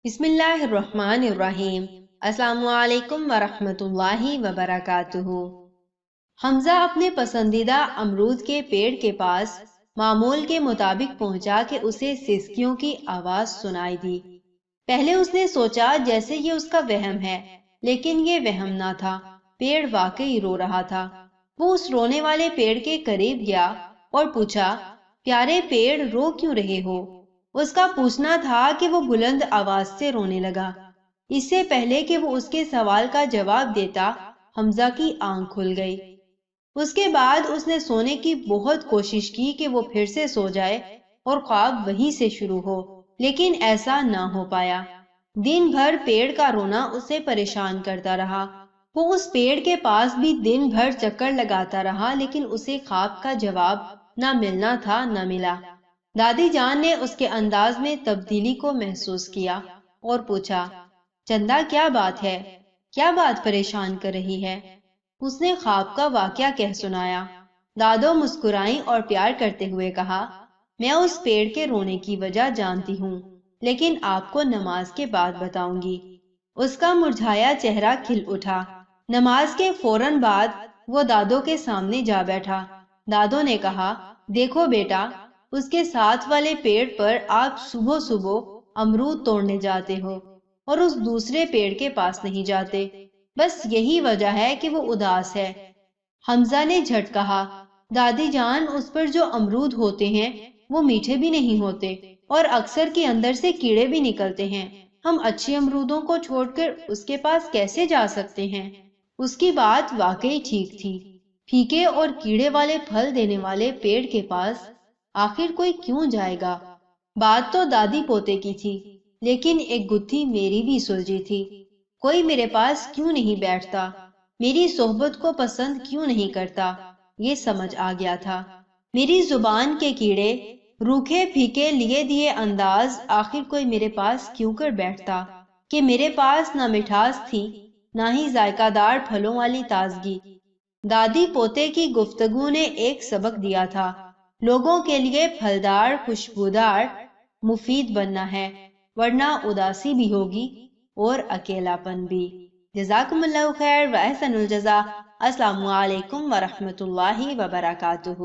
بسم اللہ الرحمن الرحیم۔ السلام علیکم ورحمۃ اللہ وبرکاتہ۔ حمزہ اپنے پسندیدہ امرود کے پیڑ کے پاس معمول کے مطابق پہنچا کہ اسے سسکیوں کی آواز سنائی دی۔ پہلے اس نے سوچا جیسے یہ اس کا وہم ہے، لیکن یہ وہم نہ تھا، پیڑ واقعی رو رہا تھا۔ وہ اس رونے والے پیڑ کے قریب گیا اور پوچھا، پیارے پیڑ، رو کیوں رہے ہو؟ اس کا پوچھنا تھا کہ وہ بلند آواز سے رونے لگا۔ اس سے پہلے کہ وہ اس کے سوال کا جواب دیتا، حمزہ کی آنکھ کھل گئی۔ اس کے بعد اس نے سونے کی بہت کوشش کی کہ وہ پھر سے سو جائے اور خواب وہیں سے شروع ہو، لیکن ایسا نہ ہو پایا۔ دن بھر پیڑ کا رونا اسے پریشان کرتا رہا۔ وہ اس پیڑ کے پاس بھی دن بھر چکر لگاتا رہا، لیکن اسے خواب کا جواب نہ ملنا تھا نہ ملا۔ دادی جان نے اس کے انداز میں تبدیلی کو محسوس کیا اور پوچھا، چندا کیا بات ہے؟ کیا بات پریشان کر رہی ہے؟ اس نے خواب کا واقعہ کہہ سنایا۔ دادو مسکرائیں اور پیار کرتے ہوئے کہا، میں اس پیڑ کے رونے کی وجہ جانتی ہوں، لیکن آپ کو نماز کے بعد بتاؤں گی۔ اس کا مرجھایا چہرہ کھل اٹھا۔ نماز کے فوراً بعد وہ دادو کے سامنے جا بیٹھا۔ دادو نے کہا، دیکھو بیٹا، اس کے ساتھ والے پیڑ پر آپ صبح صبح امرود توڑنے جاتے ہو اور اس دوسرے پیڑ کے پاس نہیں جاتے، بس یہی وجہ ہے کہ وہ اداس ہے۔ حمزہ نے جھٹ کہا، دادی جان، اس پر جو امرود ہوتے ہیں وہ میٹھے بھی نہیں ہوتے اور اکثر کے اندر سے کیڑے بھی نکلتے ہیں۔ ہم اچھے امرودوں کو چھوڑ کر اس کے پاس کیسے جا سکتے ہیں؟ اس کی بات واقعی ٹھیک تھی۔ پھیکے اور کیڑے والے پھل دینے والے پیڑ کے پاس آخر کوئی کیوں جائے گا؟ بات تو دادی پوتے کی تھی، لیکن ایک گتھی میری بھی سلجھی تھی۔ کوئی میرے پاس کیوں نہیں بیٹھتا، میری صحبت کو پسند کیوں نہیں کرتا؟ یہ سمجھ آ گیا تھا۔ میری زبان کے کیڑے، روکھے پھیکے لیے دیے انداز، آخر کوئی میرے پاس کیوں کر بیٹھتا؟ کہ میرے پاس نہ مٹھاس تھی، نہ ہی ذائقہ دار پھلوں والی تازگی۔ دادی پوتے کی گفتگو نے ایک سبق دیا تھا، لوگوں کے لیے پھلدار، خوشبودار، مفید بننا ہے، ورنہ اداسی بھی ہوگی اور اکیلا پن بھی۔ جزاکم اللہ خیر و احسن الجزا۔ السلام علیکم ورحمۃ اللہ وبرکاتہ۔